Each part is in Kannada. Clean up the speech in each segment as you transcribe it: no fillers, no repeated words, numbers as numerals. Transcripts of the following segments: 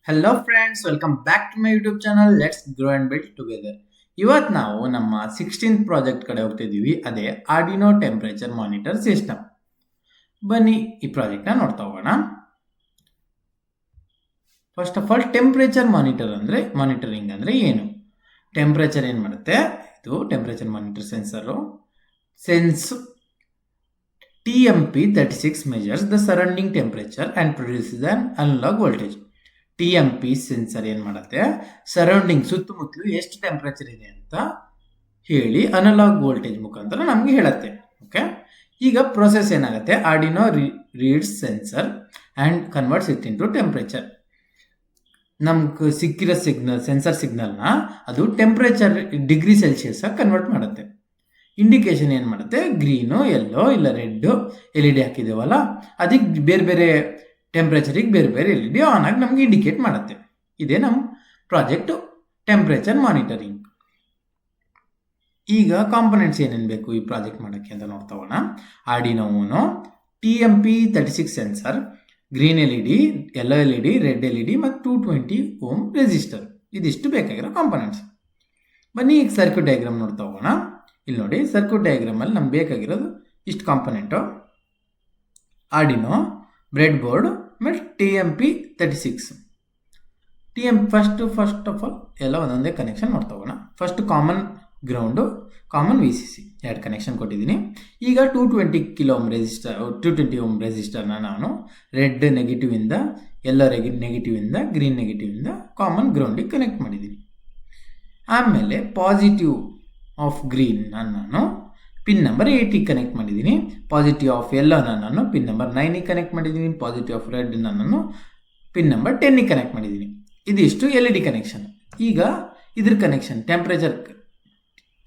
Hello friends, welcome back to my YouTube channel let's grow and build together. ಇವತ್ತು ನಾವು ನಮ್ಮ 16th ಪ್ರಾಜೆಕ್ಟ್ ಕಡೆ ಹೋಗ್ತಿದ್ದೀವಿ. ಅದೇ ಆರ್ಡಿನೋ ಟೆಂಪರೇಚರ್ ಮಾನಿಟರ್ ಸಿಸ್ಟಮ್. ಬನ್ನಿ ಈ ಪ್ರಾಜೆಕ್ಟ್ನ ನೋಡ್ತಾ ಹೋಗೋಣ. First of all, temperature monitoring ಅಂದರೆ ಏನು? ಟೆಂಪರೇಚರ್ ಏನು ಮಾಡುತ್ತೆ? ಇದು temperature monitor sensor. Sense TMP36 measures the surrounding temperature and produces an analog voltage. TMP sensor ಏನು ಮಾಡುತ್ತೆ? ಸರೌಂಡಿಂಗ್ ಸುತ್ತಮುತ್ತಲು ಎಷ್ಟು ಟೆಂಪರೇಚರ್ ಇದೆ ಅಂತ ಹೇಳಿ ಅನಲಾಗ್ ವೋಲ್ಟೇಜ್ ಮುಖಾಂತರ ನಮಗೆ ಹೇಳುತ್ತೆ. ಓಕೆ, ಈಗ ಪ್ರೊಸೆಸ್ ಏನಾಗುತ್ತೆ? Arduino reads sensor and converts it into temperature. ನಮ್ಗೆ ಸಿಕ್ಕಿರೋ ಸೆನ್ಸರ್ ಸಿಗ್ನಲ್ನ ಅದು ಟೆಂಪರೇಚರ್ ಡಿಗ್ರಿ ಸೆಲ್ಸಿಯಸ್ ಕನ್ವರ್ಟ್ ಮಾಡುತ್ತೆ. ಇಂಡಿಕೇಶನ್ ಏನು ಮಾಡುತ್ತೆ? ಗ್ರೀನು, ಯೆಲ್ಲೋ ಇಲ್ಲ ರೆಡ್ LED ಹಾಕಿದ್ದೇವಲ್ಲ, ಅದಕ್ಕೆ ಬೇರೆ ಬೇರೆ ಟೆಂಪ್ರೇಚರಿಗೆ ಬೇರೆ ಬೇರೆ LED ಆನ್ ಆಗಿ ನಮಗೆ ಇಂಡಿಕೇಟ್ ಮಾಡುತ್ತೆ. ಇದೇ ನಮ್ಮ ಪ್ರಾಜೆಕ್ಟು ಟೆಂಪ್ರೇಚರ್ ಮಾನಿಟರಿಂಗ್. ಈಗ ಕಾಂಪೊನೆಂಟ್ಸ್ ಏನೇನು ಬೇಕು ಈ ಪ್ರಾಜೆಕ್ಟ್ ಮಾಡೋಕ್ಕೆ ಅಂತ ನೋಡ್ತಾ ಹೋಗೋಣ. Arduino Uno, TMP36 sensor, green LED, yellow LED, red LED ಮತ್ತು 220 Ohm ರೆಸಿಸ್ಟರ್. ಇದಿಷ್ಟು ಬೇಕಾಗಿರೋ ಕಾಂಪೊನೆಂಟ್ಸ್. ಬನ್ನಿ ಈಗ ಸರ್ಕ್ಯೂಟ್ ಡಯಾಗ್ರಾಮ್ ನೋಡ್ತಾ ಹೋಗೋಣ. ಇಲ್ಲಿ ನೋಡಿ, ಸರ್ಕ್ಯೂಟ್ ಡಯಾಗ್ರಾಮಲ್ಲಿ ನಮ್ಗೆ ಬೇಕಾಗಿರೋದು ಇಷ್ಟು ಕಾಂಪೊನೆಂಟು: ಆರ್ಡಿನೋ, ಬ್ರೆಡ್ ಬೋರ್ಡ್ ಮತ್ತು TMP36. ಫಸ್ಟ್ ಆಫ್ ಆಲ್ ಎಲ್ಲ ಒಂದೊಂದೇ ಕನೆಕ್ಷನ್ ನೋಡ್ತಾ ಹೋಗೋಣ. First common ground, common VCC ಎರಡು ಕನೆಕ್ಷನ್ ಕೊಟ್ಟಿದ್ದೀನಿ. ಈಗ 220 ಕಿಲೋ ಓಮ್ ರೆಸಿಸ್ಟರ್ 220 ಓಮ್ ರೆಸಿಸ್ಟರ್ನ ನಾನು ರೆಡ್ ನೆಗೆಟಿವಿಂದ, ಯೆಲ್ಲೋ ನೆಗೆಟಿವಿಂದ, ಗ್ರೀನ್ ನೆಗೆಟಿವಿಂದ ಕಾಮನ್ ಗ್ರೌಂಡಿಗೆ ಕನೆಕ್ಟ್ ಮಾಡಿದ್ದೀನಿ. ಆಮೇಲೆ ಪಾಸಿಟಿವ್ ಆಫ್ ಗ್ರೀನ್ ನಾನು ಪಿನ್ ನಂಬರ್ 8ಗೆ ಕನೆಕ್ಟ್ ಮಾಡಿದ್ದೀನಿ. ಪಾಸಿಟಿವ್ ಆಫ್ ಯೆಲ್ಲೋನ ನಾನು ಪಿನ್ ನಂಬರ್ 9ಗೆ ಕನೆಕ್ಟ್ ಮಾಡಿದ್ದೀನಿ. ಪಾಸಿಟಿವ್ ಆಫ್ ರೆಡ್ನ ನಾನು ಪಿನ್ ನಂಬರ್ 10ಗೆ ಕನೆಕ್ಟ್ ಮಾಡಿದ್ದೀನಿ. ಇದಿಷ್ಟು LED ಕನೆಕ್ಷನ್. ಈಗ ಇದ್ರ ಕನೆಕ್ಷನ್ ಟೆಂಪ್ರೇಚರ್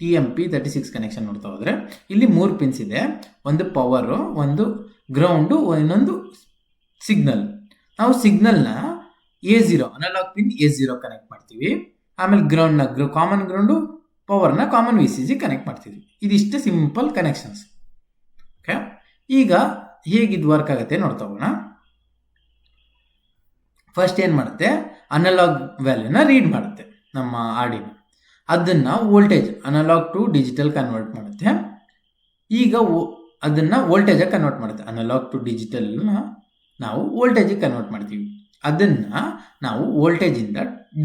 TMP36 ಕನೆಕ್ಷನ್ ನೋಡ್ತಾ ಹೋದರೆ ಇಲ್ಲಿ 3 ಪಿನ್ಸ್ ಇದೆ. ಒಂದು ಪವರು, ಒಂದು ಗ್ರೌಂಡು, ಇನ್ನೊಂದು ಸಿಗ್ನಲ್. ನಾವು ಸಿಗ್ನಲ್ನ A0 analogue pin A0 connect ಮಾಡ್ತೀವಿ. ಆಮೇಲೆ ಗ್ರೌಂಡ್ನ ಕಾಮನ್ ಗ್ರೌಂಡು, ಪವರ್ನ ಕಾಮನ್ VCC ಕನೆಕ್ಟ್ ಮಾಡ್ತೀವಿ. ಇದಿಷ್ಟು ಸಿಂಪಲ್ ಕನೆಕ್ಷನ್ಸ್. ಓಕೆ, ಈಗ ಹೇಗಿದು ವರ್ಕ್ ಆಗುತ್ತೆ ನೋಡ್ತಾ ಹೋಗೋಣ. ಫಸ್ಟ್ ಏನು ಮಾಡುತ್ತೆ? ಅನಲಾಗ್ ವ್ಯಾಲ್ಯೂನ ರೀಡ್ ಮಾಡುತ್ತೆ ನಮ್ಮ ಆರ್ಡಿನೋ. ಅದನ್ನು voltage analogue to digital convert ಮಾಡುತ್ತೆ. ಈಗ ಅದನ್ನು ವೋಲ್ಟೇಜಾಗಿ ಕನ್ವರ್ಟ್ ಮಾಡುತ್ತೆ. ಅನಲಾಗ್ ಟು ಡಿಜಿಟಲ್ನ ನಾವು ವೋಲ್ಟೇಜಿಗೆ ಕನ್ವರ್ಟ್ ಮಾಡ್ತೀವಿ. ಅದನ್ನು ನಾವು ವೋಲ್ಟೇಜಿಂದ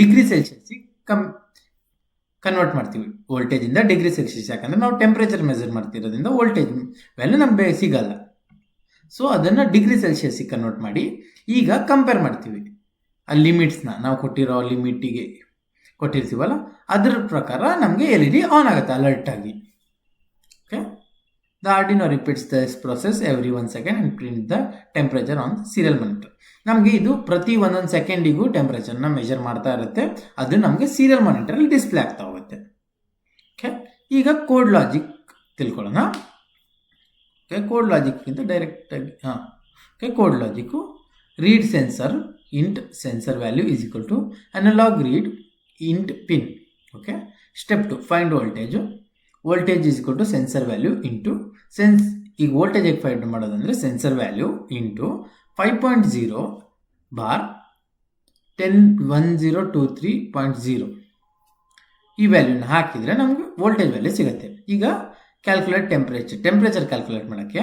ಡಿಗ್ರಿ ಸೆಲ್ಸಿಯಸ್ಸಿಗೆ ಕನ್ವರ್ಟ್ ಮಾಡ್ತೀವಿ. ವೋಲ್ಟೇಜಿಂದ ಡಿಗ್ರಿ ಸೆಲ್ಸಿಯಸ್, ಯಾಕಂದರೆ ನಾವು ಟೆಂಪ್ರೇಚರ್ ಮೆಜರ್ ಮಾಡ್ತಿರೋದ್ರಿಂದ ವೋಲ್ಟೇಜ್ ವ್ಯಾಲ್ಯೂ ನಮಗೆ ಸಿಗಲ್ಲ. ಸೊ ಅದನ್ನು ಡಿಗ್ರಿ ಸೆಲ್ಸಿಯಸ್ಸಿಗೆ ಕನ್ವರ್ಟ್ ಮಾಡಿ ಈಗ ಕಂಪೇರ್ ಮಾಡ್ತೀವಿ. ಆ ಲಿಮಿಟ್ಸ್ನ ನಾವು ಕೊಟ್ಟಿರೋ ಲಿಮಿಟಿಗೆ ಕೊಟ್ಟಿರ್ತೀವಲ್ಲ, ಅದರ ಪ್ರಕಾರ ನಮಗೆ LED ಆನ್ ಆಗುತ್ತೆ ಅಲರ್ಟ್ ಆಗಿ. Okay, the Arduino repeats this process every 1 second and print the temperature on serial monitor. ನಮಗೆ ಇದು ಪ್ರತಿ 1 ಸೆಕೆಂಡಿಗೂ ಟೆಂಪ್ರೇಚರ್ನ ಮೆಜರ್ ಮಾಡ್ತಾ ಇರುತ್ತೆ. ಅದು ನಮಗೆ ಸೀರಿಯಲ್ ಮಾನಿಟರಲ್ಲಿ ಡಿಸ್ಪ್ಲೇ ಆಗ್ತಾ ಹೋಗುತ್ತೆ. ಓಕೆ, ಈಗ ಕೋಡ್ ಲಾಜಿಕ್ ತಿಳ್ಕೊಳ್ಳೋಣ. ಓಕೆ, ಕೋಡ್ ಲಾಜಿಕ್ಕಿಂತ ಡೈರೆಕ್ಟಾಗಿ okay, code logic read sensor int sensor value is equal to analogue read int pin. Okay, step 2 find voltage. Voltage is equal to sensor value into ಈಗ ವೋಲ್ಟೇಜ್ ಹೇಗೆ ಫೈಂಡ್ ಮಾಡೋದಂದರೆ ಸೆನ್ಸರ್ ವ್ಯಾಲ್ಯೂ ಇಂಟು 5.0 ಬಾರ್ 1023.0 ಈ ವ್ಯಾಲ್ಯೂನ ಹಾಕಿದರೆ ನಮಗೆ ವೋಲ್ಟೇಜ್ ವ್ಯಾಲ್ಯೂ ಸಿಗುತ್ತೆ. ಈಗ ಕ್ಯಾಲ್ಕುಲೇಟ್ ಟೆಂಪ್ರೇಚರ್ ಕ್ಯಾಲ್ಕುಲೇಟ್ ಮಾಡೋಕ್ಕೆ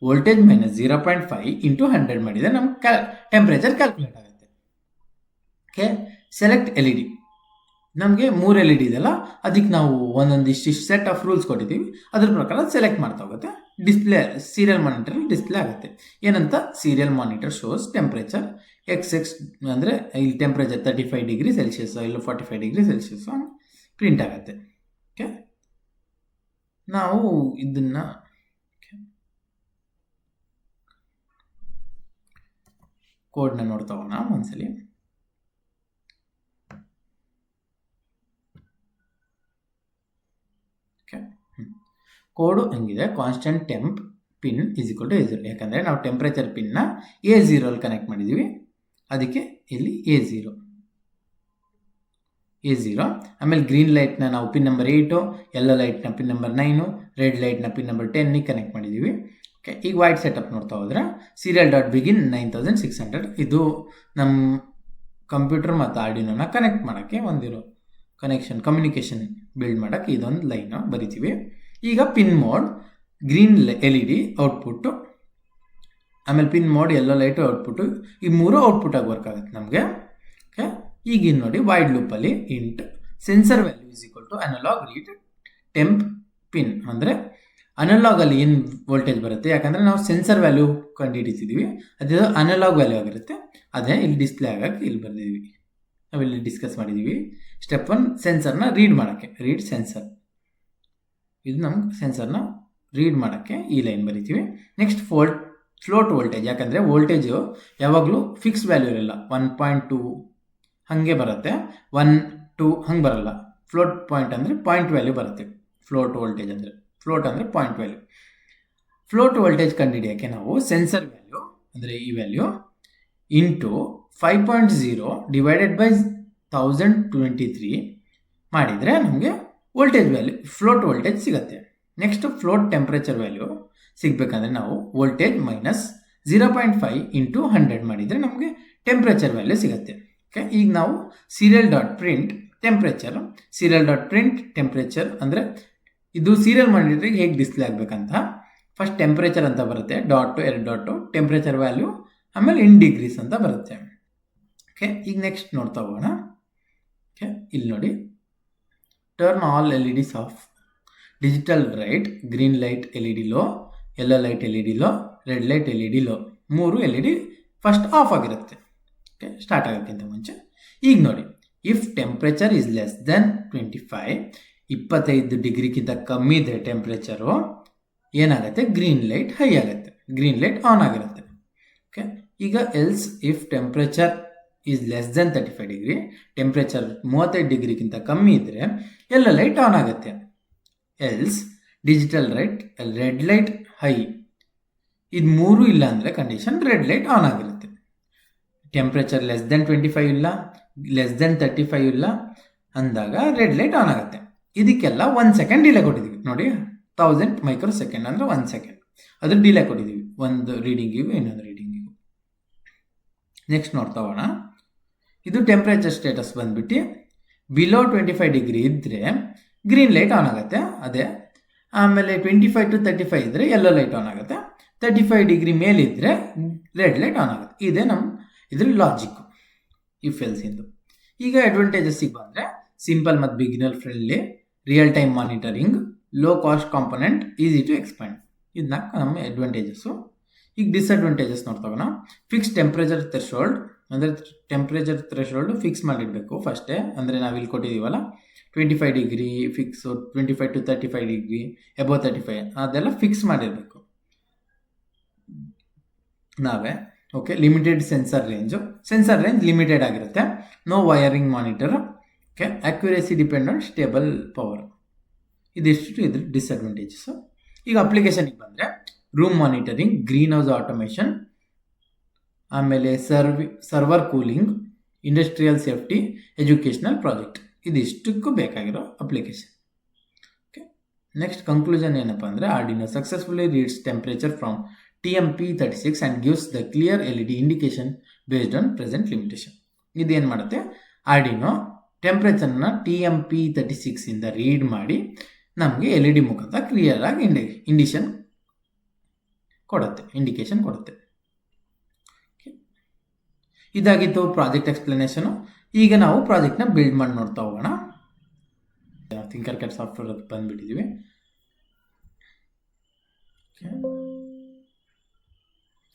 ವೋಲ್ಟೇಜ್ ಮೈನಸ್ 0.5 ಇಂಟು 100 ಮಾಡಿದರೆ ನಮ್ಗೆ ಟೆಂಪ್ರೇಚರ್ ಕ್ಯಾಲ್ಕುಲೇಟ್ ಆಗುತ್ತೆ. Okay, select LED. ನಮಗೆ 3 LED ಇದೆಲ್ಲ, ಅದಕ್ಕೆ ನಾವು ಒಂದೊಂದಿಷ್ಟು ಸೆಟ್ ಆಫ್ ರೂಲ್ಸ್ ಕೊಟ್ಟಿದ್ದೀವಿ. ಅದ್ರ ಪ್ರಕಾರ ಸೆಲೆಕ್ಟ್ ಮಾಡ್ತಾ ಹೋಗುತ್ತೆ. ಡಿಸ್ಪ್ಲೇ ಸೀರಿಯಲ್ ಮಾನಿಟರಲ್ಲಿ ಡಿಸ್ಪ್ಲೇ ಆಗುತ್ತೆ. ಏನಂತ? Serial monitor shows temperature XX ಅಂದರೆ ಇಲ್ಲಿ ಟೆಂಪ್ರೇಚರ್ 35 ಡಿಗ್ರಿ ಸೆಲ್ಸಿಯಸ್ ಇಲ್ಲ 45 ಡಿಗ್ರಿ ಸೆಲ್ಸಿಯಸ್ ಪ್ರಿಂಟ್ ಆಗುತ್ತೆ. ಓಕೆ, ನಾವು ಇದನ್ನು ಕೋಡ್ನ ನೋಡ್ತಾ ಹೋಗೋಣ ಒಂದ್ಸಲಿ. ಕೋಡು ಹಂಗಿದೆ: constant temp pin is equal to A0. ಯಾಕಂದರೆ ನಾವು ಟೆಂಪ್ರೇಚರ್ ಪಿನ್ನ A0 ಕನೆಕ್ಟ್ ಮಾಡಿದ್ದೀವಿ, ಅದಕ್ಕೆ ಇಲ್ಲಿ A0. ಆಮೇಲೆ ಗ್ರೀನ್ ಲೈಟ್ನ ನಾವು ಪಿನ್ ನಂಬರ್ 8, ಯೆಲ್ಲೋ ಲೈಟ್ನ ಪಿನ್ ನಂಬರ್ 9, ರೆಡ್ ಲೈಟ್ನ ಪಿನ್ ನಂಬರ್ 10ಗೆ ಕನೆಕ್ಟ್ ಮಾಡಿದ್ದೀವಿ. ಓಕೆ, ಈಗ ವೈಟ್ ಸೆಟಪ್ ನೋಡ್ತಾ ಹೋದ್ರೆ ಸೀರಿಯಲ್ ಡಾಟ್ ಬಿಗಿನ್ 9600 ಇದು ನಮ್ಮ ಕಂಪ್ಯೂಟರ್ ಮತ್ತು ಆರ್ಡಿನೋನ ಕನೆಕ್ಟ್ ಮಾಡೋಕ್ಕೆ ಒಂದಿರೋ ಕಮ್ಯುನಿಕೇಷನ್ ಬಿಲ್ಡ್ ಮಾಡೋಕ್ಕೆ ಇದೊಂದು ಲೈನ್ ಬರಿತೀವಿ. ಈಗ pin mode green LED output, ಆಮೇಲೆ pin mode yellow light output, ಈ ಮೂರು ಔಟ್ಪುಟಾಗಿ ವರ್ಕ್ ಆಗುತ್ತೆ ನಮಗೆ. ಓಕೆ, ಈಗಿನ ನೋಡಿ ವೈಡ್ ಲೂಪಲ್ಲಿ int sensor value is equal to analogue read temp pin. ಅಂದರೆ ಅನಲಾಗಲ್ಲಿ ಏನು ವೋಲ್ಟೇಜ್ ಬರುತ್ತೆ, ಯಾಕಂದರೆ ನಾವು ಸೆನ್ಸರ್ ವ್ಯಾಲ್ಯೂ ಕಂಡುಹಿಡಿತಿದ್ದೀವಿ, ಅದು ಅನಲಾಗ್ ವ್ಯಾಲ್ಯೂ ಆಗಿರುತ್ತೆ. ಅದೇ ಇಲ್ಲಿ ಡಿಸ್ಪ್ಲೇ ಆಗೋಕ್ಕೆ ಇಲ್ಲಿ ಬರೆದಿದ್ದೀವಿ, ನಾವಿಲ್ಲಿ ಡಿಸ್ಕಸ್ ಮಾಡಿದ್ದೀವಿ. ಸ್ಟೆಪ್ 1 ಸೆನ್ಸರ್ನ ರೀಡ್ ಮಾಡೋಕ್ಕೆ, ರೀಡ್ ಸೆನ್ಸರ್, ಇದು ನಮ್ಗೆ ಸೆನ್ಸರ್ನ ರೀಡ್ ಮಾಡೋಕ್ಕೆ ಈ ಲೈನ್ ಬರಿತೀವಿ. ನೆಕ್ಸ್ಟ್ ಫ್ಲೋಟ್ ವೋಲ್ಟೇಜ್, ಯಾಕಂದರೆ ವೋಲ್ಟೇಜು ಯಾವಾಗಲೂ ಫಿಕ್ಸ್ ವ್ಯಾಲ್ಯೂ ಇರಲ್ಲ, 1.2 ಹಾಗೆ ಬರುತ್ತೆ, 1, 2 ಹಂಗೆ ಬರಲ್ಲ. ಫ್ಲೋಟ್ ಪಾಯಿಂಟ್ ಅಂದರೆ ಪಾಯಿಂಟ್ ವ್ಯಾಲ್ಯೂ ಬರುತ್ತೆ. ಫ್ಲೋಟ್ ವೋಲ್ಟೇಜ್ ಅಂದರೆ, ಫ್ಲೋಟ್ ಅಂದರೆ ಪಾಯಿಂಟ್ ವ್ಯಾಲ್ಯೂ. ಫ್ಲೋಟ್ ವೋಲ್ಟೇಜ್ ಕಂಡುಹಿಡಿಯೋಕ್ಕೆ ನಾವು ಸೆನ್ಸರ್ ವ್ಯಾಲ್ಯೂ ಅಂದರೆ ಈ ವ್ಯಾಲ್ಯೂ ಇಂಟು 5.0 ಡಿವೈಡೆಡ್ ಬೈ 1023 ಮಾಡಿದರೆ ನಮಗೆ ವೋಲ್ಟೇಜ್ ವ್ಯಾಲ್ಯೂ, ಫ್ಲೋಟ್ ವೋಲ್ಟೇಜ್ ಸಿಗುತ್ತೆ. ನೆಕ್ಸ್ಟ್ ಫ್ಲೋಟ್ ಟೆಂಪ್ರೇಚರ್ ವ್ಯಾಲ್ಯೂ ಸಿಗಬೇಕಂದ್ರೆ ನಾವು ವೋಲ್ಟೇಜ್ ಮೈನಸ್ 0.5 ಇಂಟು 100 ಮಾಡಿದರೆ ನಮಗೆ ಟೆಂಪ್ರೇಚರ್ ವ್ಯಾಲ್ಯೂ ಸಿಗುತ್ತೆ. ಓಕೆ, ಈಗ ನಾವು serial.print ಟೆಂಪ್ರೇಚರ್, serial.print ಟೆಂಪ್ರೇಚರ್ ಅಂದರೆ ಇದು ಸೀರಿಯಲ್ ಮಾನಿಟರಿಗೆ ಹೇಗೆ ಡಿಸ್ಪ್ಲೇ ಆಗಬೇಕಂತ, ಫಸ್ಟ್ ಟೆಂಪ್ರೇಚರ್ ಅಂತ ಬರುತ್ತೆ, ಡಾಟು 2 ಡಾಟು ಟೆಂಪ್ರೇಚರ್ ವ್ಯಾಲ್ಯೂ, ಆಮೇಲೆ ಇನ್ ಡಿಗ್ರೀಸ್ ಅಂತ ಬರುತ್ತೆ. ಓಕೆ, ಈಗ ನೆಕ್ಸ್ಟ್ ನೋಡ್ತಾ ಹೋಗೋಣ. ಓಕೆ, ಇಲ್ಲಿ ನೋಡಿ turn all LEDs of, digital right, green light LED low, yellow light LED low, red light LED low, 3 LED first of ಆಗಿರುತ್ತೆ. ಓಕೆ, ಸ್ಟಾರ್ಟ್ ಆಗೋಕ್ಕಿಂತ ಮುಂಚೆ. ಈಗ ನೋಡಿ, if temperature is less than 25 ಡಿಗ್ರಿಗಿಂತ ಕಮ್ಮಿ ಇದ್ದರೆ ಟೆಂಪ್ರೇಚರು ಏನಾಗುತ್ತೆ, ಗ್ರೀನ್ ಲೈಟ್ ಹೈ ಆಗುತ್ತೆ, ಗ್ರೀನ್ ಲೈಟ್ ಆನ್ ಆಗಿರುತ್ತೆ. ಓಕೆ, ಈಗ else if temperature is less than 35 degree, temperature 35 ಡಿಗ್ರಿಗಿಂತ ಕಮ್ಮಿ ಇದ್ದರೆ ಯೆಲ್ಲೋ ಲೈಟ್ ಆನ್ ಆಗುತ್ತೆ. Else digital right, red light high, ಇದು 3 ಇಲ್ಲ ಅಂದರೆ ಕಂಡೀಷನ್ ರೆಡ್ ಲೈಟ್ ಆನ್ ಆಗಿರುತ್ತೆ. ಟೆಂಪ್ರೇಚರ್ ಲೆಸ್ ದೆನ್ 25 ಇಲ್ಲ, ಲೆಸ್ ದೆನ್ 35 ಇಲ್ಲ ಅಂದಾಗ ರೆಡ್ ಲೈಟ್ ಆನ್ ಆಗುತ್ತೆ. ಇದಕ್ಕೆಲ್ಲ 1 ಸೆಕೆಂಡ್ ಡಿಲೇ ಕೊಟ್ಟಿದ್ದೀವಿ ನೋಡಿ, 1000 ಮೈಕ್ರೋ ಸೆಕೆಂಡ್ ಅಂದರೆ 1 ಸೆಕೆಂಡ್, ಅದ್ರ ಡಿಲೇ ಕೊಟ್ಟಿದ್ದೀವಿ ಒಂದು ರೀಡಿಂಗಿಗೂ ಇನ್ನೊಂದು ರೀಡಿಂಗಿಗೂ. ನೆಕ್ಸ್ಟ್ ನೋಡ್ತಾ ಹೋಗೋಣ. ಇದು ಟೆಂಪ್ರೇಚರ್ ಸ್ಟೇಟಸ್ ಬಂದ್ಬಿಟ್ಟು ಬಿಲೋ 25 ಡಿಗ್ರಿ ಇದ್ದರೆ ಗ್ರೀನ್ ಲೈಟ್ ಆನ್ ಆಗುತ್ತೆ ಅದೇ, ಆಮೇಲೆ 25 to 35 ಇದ್ದರೆ ಯೆಲ್ಲೋ ಲೈಟ್ ಆನ್ ಆಗುತ್ತೆ, 35 ಡಿಗ್ರಿ ಮೇಲಿದ್ದರೆ ರೆಡ್ ಲೈಟ್ ಆನ್ ಆಗುತ್ತೆ. ಇದೇ ನಮ್ಮ ಇದ್ರ ಲಾಜಿಕ್ಕು ಇಫ್ ಎಲ್ಸ್ ಇಂದು. ಈಗ ಅಡ್ವಾಂಟೇಜಸ್ಸಿಗೆ ಬಂದರೆ ಸಿಂಪಲ್ ಮತ್ತು beginner friendly, real time monitoring, low cost component, easy to expand, ಇದನ್ನ ನಮ್ಮ ಅಡ್ವಾಂಟೇಜಸ್ಸು. ಈಗ ಡಿಸ್ಅಡ್ವಾಂಟೇಜಸ್ ನೋಡ್ತಾಗೋಣ. ಫಿಕ್ಸ್ ಟೆಂಪ್ರೇಚರ್ ಥ್ರೆಶೋಲ್ಡ್, ಅಂದರೆ ಟೆಂಪ್ರೇಚರ್ ಥ್ರೆಶೋಲ್ಡ್ ಫಿಕ್ಸ್ ಮಾಡಿಡಬೇಕು ಫಸ್ಟೇ, ಅಂದರೆ ನಾವಿಲ್ಲಿ ಕೊಟ್ಟಿದ್ದೀವಲ್ಲ 25 degree fix, 25 to 35 degree, above 35 ಅದೆಲ್ಲ ಫಿಕ್ಸ್ ಮಾಡಿರಬೇಕು ನಾವೇ. Okay, limited sensor range limited ಆಗಿರುತ್ತೆ, no wiring monitor. Okay, accuracy depend stable power, ಇದಿಷ್ಟು ಇದ್ರ ಡಿಸ್ಅಡ್ವಾಂಟೇಜಸ್ಸು. ಈಗ ಅಪ್ಲಿಕೇಶನ್ಗೆ ಬಂದರೆ room monitoring, green house automation, ಆಮೇಲೆ server cooling, industrial safety, educational project, ಇದಿಷ್ಟಕ್ಕೂ ಬೇಕಾಗಿರೋ ಅಪ್ಲಿಕೇಶನ್. ಓಕೆ, ನೆಕ್ಸ್ಟ್ ಕನ್ಕ್ಲೂಷನ್ ಏನಪ್ಪ ಅಂದರೆ Arduino successfully reads temperature from TMP36 and gives the clear LED indication based on present limitation. ಇದೇನು ಮಾಡುತ್ತೆ, ಆರ್ಡಿನೋ ಟೆಂಪ್ರೇಚರ್ನ TMP36 ಇಂದ ರೀಡ್ ಮಾಡಿ ನಮಗೆ LED ಮುಖಾಂತರ ಕ್ಲಿಯರ್ ಆಗಿ ಇಂಡಿಕೇಶನ್ ಕೊಡುತ್ತೆ. ಇದಾಗಿತ್ತು ಪ್ರಾಜೆಕ್ಟ್ ಎಕ್ಸ್ಪ್ಲನೇಷನು. ಈಗ ನಾವು ಪ್ರಾಜೆಕ್ಟ್ನ ಬಿಲ್ಡ್ ಮಾಡಿ ನೋಡ್ತಾ ಹೋಗೋಣ. ಥಿಂಕರ್ಕ್ಯಾಡ್ ಸಾಫ್ಟ್ವೇರ್ ಬಂದುಬಿಟ್ಟಿದ್ದೀವಿ.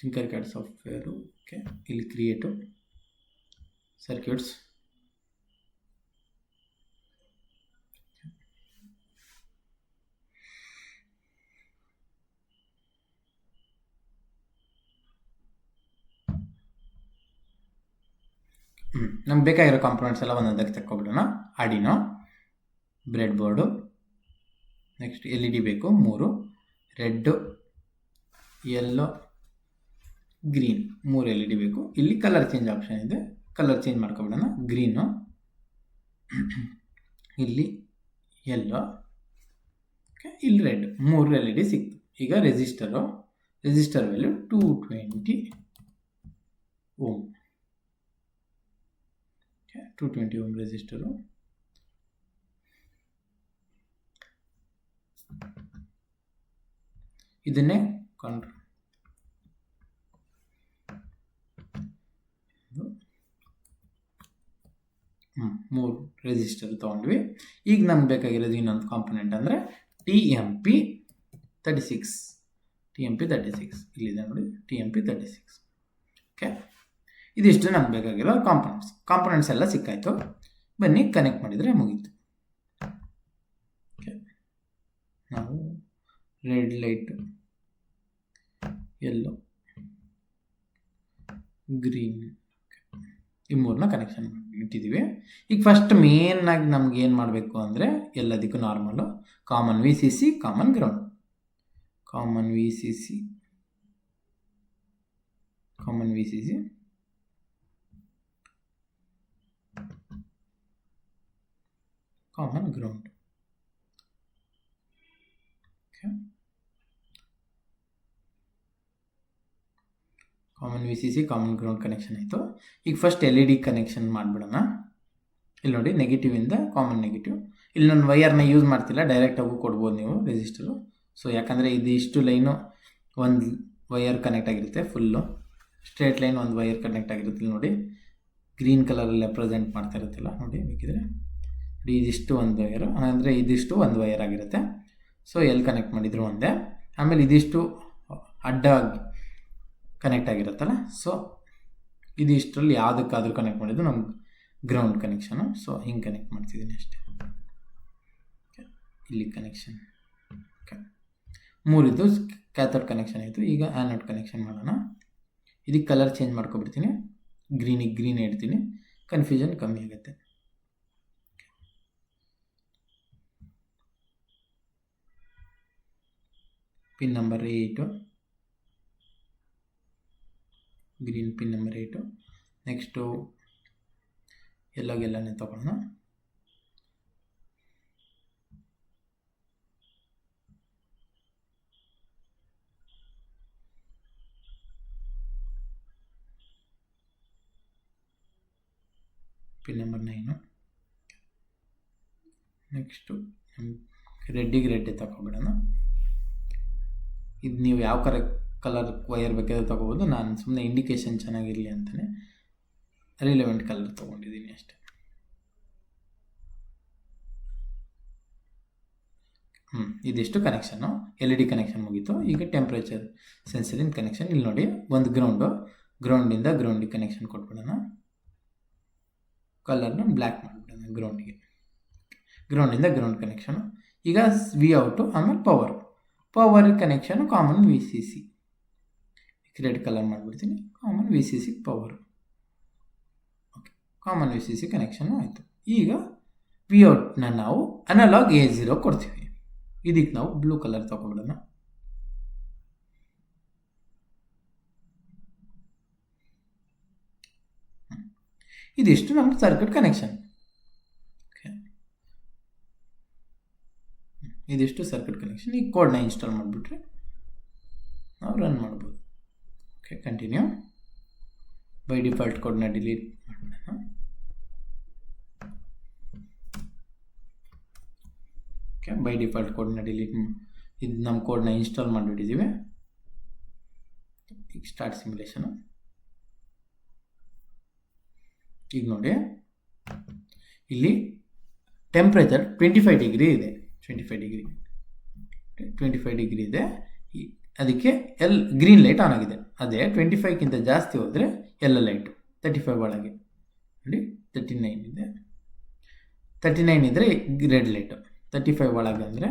Tinkercad software. ಓಕೆ, ಇಲ್ಲಿ ಕ್ರಿಯೇಟು ಸರ್ಕ್ಯೂಟ್ಸ್, ನಮ್ಗೆ ಬೇಕಾಗಿರೋ ಕಾಂಪೊನೆಂಟ್ಸ್ ಎಲ್ಲ ಒಂದೊಂದಕ್ಕೆ ತಗೊಬಿಡೋಣ. Arduino, bread board, next LED ಬೇಕು 3, ರೆಡ್ಡು, ಯೆಲ್ಲೋ, ಗ್ರೀನ್ 3 LED ಬೇಕು. ಇಲ್ಲಿ ಕಲರ್ ಚೇಂಜ್ ಆಪ್ಷನ್ ಇದೆ, ಕಲರ್ ಚೇಂಜ್ ಮಾಡ್ಕೊಬಿಡೋಣ. ಗ್ರೀನು, ಇಲ್ಲಿ ಯೆಲ್ಲೋ, ಓಕೆ, ಇಲ್ಲಿ ರೆಡ್, 3 LED ಸಿಕ್ತು. ಈಗ ರೆಸಿಸ್ಟರ್ ವ್ಯಾಲ್ಯೂ 220 ಓಮ್. 220 ಓಮ್ ರೆಸಿಸ್ಟರು. ಇದನ್ನೇ ಕಂಟ್ರೋಲ್ 3 ರೆಸಿಸ್ಟರ್ ತೊಗೊಂಡ್ವಿ. ಈಗ ನಮ್ಗೆ ಬೇಕಾಗಿರೋದು ಇನ್ನೊಂದು ಕಾಂಪೊನೆಂಟ್ ಅಂದರೆ TMP36. ಇಲ್ಲಿದೆ ನೋಡಿ, TMP36. ಓಕೆ, ಇದಿಷ್ಟು ನಮ್ಗೆ ಬೇಕಾಗಿರೋ ಕಾಂಪೊನೆಂಟ್ಸ್ ಎಲ್ಲ ಸಿಕ್ಕಾಯಿತು. ಬನ್ನಿ ಕನೆಕ್ಟ್ ಮಾಡಿದರೆ ಮುಗೀತು. ಓಕೆ, ನಾವು ರೆಡ್ ಲೈಟ್, ಯೆಲ್ಲೋ, ಗ್ರೀನ್ ಈ 3ನ ಕನೆಕ್ಷನ್ ಇಟ್ಟಿದ್ದೀವಿ. ಈಗ ಫಸ್ಟ್ ಮೇನ್ನಾಗಿ ನಮ್ಗೆ ಏನು ಮಾಡಬೇಕು ಅಂದರೆ ಎಲ್ಲದಕ್ಕೂ normal common VCC, common ground. Common VCC, common ground. Common VCC, common ground connection ಆಯಿತು. ಈಗ ಫಸ್ಟ್ LED ಕನೆಕ್ಷನ್ ಮಾಡಿಬಿಡೋಣ. ಇಲ್ಲಿ ನೋಡಿ, ನೆಗೆಟಿವಿಂದ ಕಾಮನ್ ನೆಗೆಟಿವ್. ಇಲ್ಲಿ ನಾನು ವೈರ್ನ ಯೂಸ್ ಮಾಡ್ತಿಲ್ಲ, ಡೈರೆಕ್ಟಾಗೂ ಕೊಡ್ಬೋದು ನೀವು ರೆಸಿಸ್ಟರು. ಸೊ ಯಾಕಂದರೆ ಇದಿಷ್ಟು ಲೈನು ಒಂದು ವೈರ್ ಕನೆಕ್ಟ್ ಆಗಿರುತ್ತೆ, ಫುಲ್ಲು ಸ್ಟ್ರೇಟ್ ಲೈನ್ ಒಂದು ವೈರ್ ಕನೆಕ್ಟ್ ಆಗಿರುತ್ತೆ. ಇಲ್ಲಿ ನೋಡಿ, ಗ್ರೀನ್ ಕಲರಲ್ಲೇ ಪ್ರೆಸೆಂಟ್ ಮಾಡ್ತಾ ಇರುತ್ತಲ್ಲ ನೋಡಿ, ಬೇಕಿದ್ರೆ ನೋಡಿ, ಇದಿಷ್ಟು ಒಂದು ವೈರು, ಅಂದರೆ ಇದಿಷ್ಟು ಒಂದು ವೈರ್ ಆಗಿರುತ್ತೆ. ಸೊ ಎಲ್ಲಿ ಕನೆಕ್ಟ್ ಮಾಡಿದ್ರು ಒಂದೇ. ಆಮೇಲೆ ಇದಿಷ್ಟು ಅಡ್ಡಾಗಿ ಕನೆಕ್ಟ್ ಆಗಿರುತ್ತಲ್ಲ, ಸೊ ಇದಿಷ್ಟರಲ್ಲಿ ಯಾವುದಕ್ಕಾದರೂ ಕನೆಕ್ಟ್ ಮಾಡಿದ್ದು ನಮ್ಗೆ ಗ್ರೌಂಡ್ ಕನೆಕ್ಷನು. ಸೊ ಹಿಂಗೆ ಕನೆಕ್ಟ್ ಮಾಡ್ತಿದ್ದೀನಿ ಅಷ್ಟೇ. ಇಲ್ಲಿ ಕನೆಕ್ಷನ್. ಓಕೆ, 3 ಕ್ಯಾಥೋಡ್ ಕನೆಕ್ಷನ್ ಆಯಿತು. ಈಗ ಆ್ಯನೋಡ್ ಕನೆಕ್ಷನ್ ಮಾಡೋಣ. ಇದಕ್ಕೆ ಕಲರ್ ಚೇಂಜ್ ಮಾಡ್ಕೊಬಿಡ್ತೀನಿ, ಗ್ರೀನಿಗೆ ಗ್ರೀನ್ ಇಡ್ತೀನಿ, ಕನ್ಫ್ಯೂಷನ್ ಕಮ್ಮಿ ಆಗುತ್ತೆ. Pin number 8, green pin number 8. Next ಎಲ್ಲೋಗೆಲ್ಲನೇ ತಗೊಳ್ಳೋಣ. Pin number 9. ನೆಕ್ಸ್ಟು ರೆಡ್ಡಿಗೆ ರೆಡ್ಡಿ ತಗೊಬಿಡೋಣ. ಇದು ನೀವು ಯಾವ ಕಲರ್ ವೈರ್ ಬೇಕಾದ್ರೆ ತೊಗೋಬೋದು. ನಾನು ಸುಮ್ಮನೆ ಇಂಡಿಕೇಶನ್ ಚೆನ್ನಾಗಿರಲಿ ಅಂತಲೇ ರಿಲೆವೆಂಟ್ ಕಲರ್ ತೊಗೊಂಡಿದ್ದೀನಿ ಅಷ್ಟೇ. ಇದಿಷ್ಟು ಕನೆಕ್ಷನ್ನು, LED ಕನೆಕ್ಷನ್ ಮುಗೀತು. ಈಗ ಟೆಂಪ್ರೇಚರ್ ಸೆನ್ಸರಿನ ಕನೆಕ್ಷನ್. ಇಲ್ಲಿ ನೋಡಿ, ಒಂದು ಗ್ರೌಂಡಿಂದ ಗ್ರೌಂಡಿಗೆ ಕನೆಕ್ಷನ್ ಕೊಟ್ಬಿಡೋಣ. ಕಲರ್ನ ಬ್ಲ್ಯಾಕ್ ಮಾಡಿಬಿಡೋಣ ಗ್ರೌಂಡಿಗೆ. ಗ್ರೌಂಡಿಂದ ಗ್ರೌಂಡ್ ಕನೆಕ್ಷನು. ಈಗ Vಔಟು, ಆಮೇಲೆ power connection common VCC. Red colour ಮಾಡಿಬಿಡ್ತೀನಿ, common VCC power. Okay, common VCC connection ಆಯಿತು. ಈಗ Vಔಟ್ನ ನಾವು ಅನಲಾಗ್ A0 ಕೊಡ್ತೀವಿ. ಇದಕ್ಕೆ ನಾವು ಬ್ಲೂ ಕಲರ್ ತಗೊಬಿಡೋಣ. ಇದಿಷ್ಟು ನಮ್ಮ ಸರ್ಕ್ಯೂಟ್ ಕನೆಕ್ಷನ್. ಇದಿಷ್ಟು ಸರ್ಕ್ಯೂಟ್ ಕನೆಕ್ಷನ್. ಈ ಕೋಡ್ನ ಇನ್ಸ್ಟಾಲ್ ಮಾಡಿಬಿಟ್ರೆ ನಾವು ರನ್ ಮಾಡ್ಬೋದು. Okay, continue. ಬೈ ಡಿಫಾಲ್ಟ್ ಕೋಡ್ನ ಡಿಲೀಟ್ ಮಾಡೋಣ. ಓಕೆ, ಬೈ ಡಿಫಾಲ್ಟ್ ಕೋಡ್ನ ಡಿಲೀಟ್. ಇದು ನಮ್ಮ ಕೋಡ್ನ ಇನ್ಸ್ಟಾಲ್ ಮಾಡಿಬಿಟ್ಟಿದ್ದೀವಿ. ಈಗ ಸ್ಟಾರ್ಟ್ ಸಿಮ್ಯುಲೇಷನು. ಈಗ ನೋಡಿ, ಇಲ್ಲಿ ಟೆಂಪ್ರೇಚರ್ 25 ಡಿಗ್ರಿ ಇದೆ. 25 ಡಿಗ್ರಿ ಇದೆ. ಅದಕ್ಕೆ ಗ್ರೀನ್ ಲೈಟ್ ಆನ್ ಆಗಿದೆ. ಅದೇ 25ಕ್ಕಿಂತ ಜಾಸ್ತಿ ಹೋದರೆ ಎಲ್ಲ ಲೈಟು 35 ಒಳಗೆ ನೋಡಿ, 39 ಇದೆ. 39 ಇದ್ದರೆ ರೆಡ್ ಲೈಟು, 35 ಒಳಗೆ ಅಂದರೆ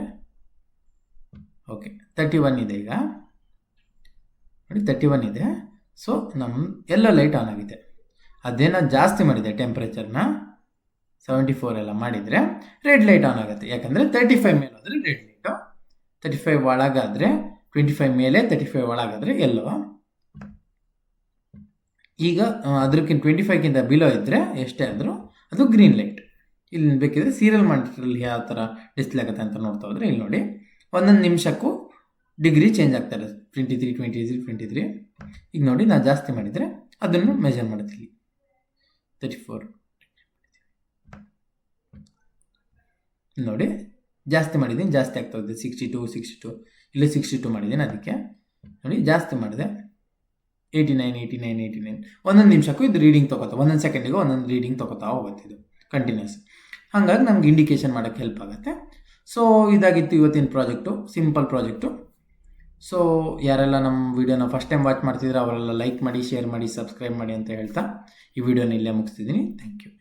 ಓಕೆ. 31 ಇದೆ. ಈಗ ನೋಡಿ, 31 ಇದೆ. ಸೊ ನಮ್ಮ ಎಲ್ಲ ಲೈಟ್ ಆನ್ ಆಗಿದೆ. ಅದೇನೋ ಜಾಸ್ತಿ ಮಾಡಿದೆ ಟೆಂಪ್ರೇಚರ್ನ, 74 ಎಲ್ಲ ಮಾಡಿದರೆ ರೆಡ್ ಲೈಟ್ ಆನ್ ಆಗುತ್ತೆ. ಯಾಕಂದರೆ 35 ಮೇಲೆ ಹೋದರೆ ರೆಡ್ ಲೈಟು, 35 ಒಳಗಾದರೆ 25 ಮೇಲೆ, 35 ಒಳಗಾದರೆ ಎಲ್ಲೋ. ಈಗ ಅದಕ್ಕಿಂತ 25ಕ್ಕಿಂತ ಬಿಲೋ ಇದ್ದರೆ ಎಷ್ಟೇ ಆದರೂ ಅದು ಗ್ರೀನ್ ಲೈಟ್. ಇಲ್ಲಿ ಬೇಕಿದ್ರೆ ಸೀರಿಯಲ್ ಮಾನಿಟರಲ್ಲಿ ಯಾವ ಥರ ಡಿಸ್ಪ್ಲೇ ಆಗುತ್ತೆ ಅಂತ ನೋಡ್ತಾ ಹೋದರೆ ಇಲ್ಲಿ ನೋಡಿ, ಒಂದೊಂದು ನಿಮಿಷಕ್ಕೂ ಡಿಗ್ರಿ ಚೇಂಜ್ ಆಗ್ತಾರೆ. 23. ಈಗ ನೋಡಿ, ನಾನು ಜಾಸ್ತಿ ಮಾಡಿದರೆ ಅದನ್ನು ಮೆಜರ್ ಮಾಡ್ತೀನಿ. 34. ನೋಡಿ ಜಾಸ್ತಿ ಮಾಡಿದ್ದೀನಿ, ಜಾಸ್ತಿ ಆಗ್ತಾ ಇದೆ. 62 ಇಲ್ಲಿ 62 ಮಾಡಿದ್ದೀನಿ. ಅದಕ್ಕೆ ನೋಡಿ ಜಾಸ್ತಿ ಮಾಡಿದೆ. 89 ಒಂದೊಂದು ನಿಮಿಷಕ್ಕೂ ಇದು ರೀಡಿಂಗ್ ತೊಗೋತಾ, ಒಂದೊಂದು ಸೆಕೆಂಡಿಗೂ ಒಂದೊಂದು ರೀಡಿಂಗ್ ತೊಗೋತಾ ಹೋಗುತ್ತೆ ಇದು ಕಂಟಿನ್ಯೂಸ್. ಹಾಗಾಗಿ ನಮ್ಗೆ ಇಂಡಿಕೇಶನ್ ಮಾಡೋಕ್ಕೆ ಹೆಲ್ಪ್ ಆಗುತ್ತೆ. ಸೊ ಇದಾಗಿತ್ತು ಇವತ್ತಿನ ಪ್ರಾಜೆಕ್ಟು, ಸಿಂಪಲ್ ಪ್ರಾಜೆಕ್ಟು. ಸೊ ಯಾರೆಲ್ಲ ನಮ್ಮ ವಿಡಿಯೋನ ಫಸ್ಟ್ ಟೈಮ್ ವಾಚ್ ಮಾಡ್ತಿದ್ರೆ ಅವರೆಲ್ಲ ಲೈಕ್ ಮಾಡಿ, ಶೇರ್ ಮಾಡಿ, ಸಬ್ಸ್ಕ್ರೈಬ್ ಮಾಡಿ ಅಂತ ಹೇಳ್ತಾ ಈ ವಿಡಿಯೋನ ಇಲ್ಲೇ ಮುಗಿಸ್ತಿದ್ದೀನಿ. Thank you.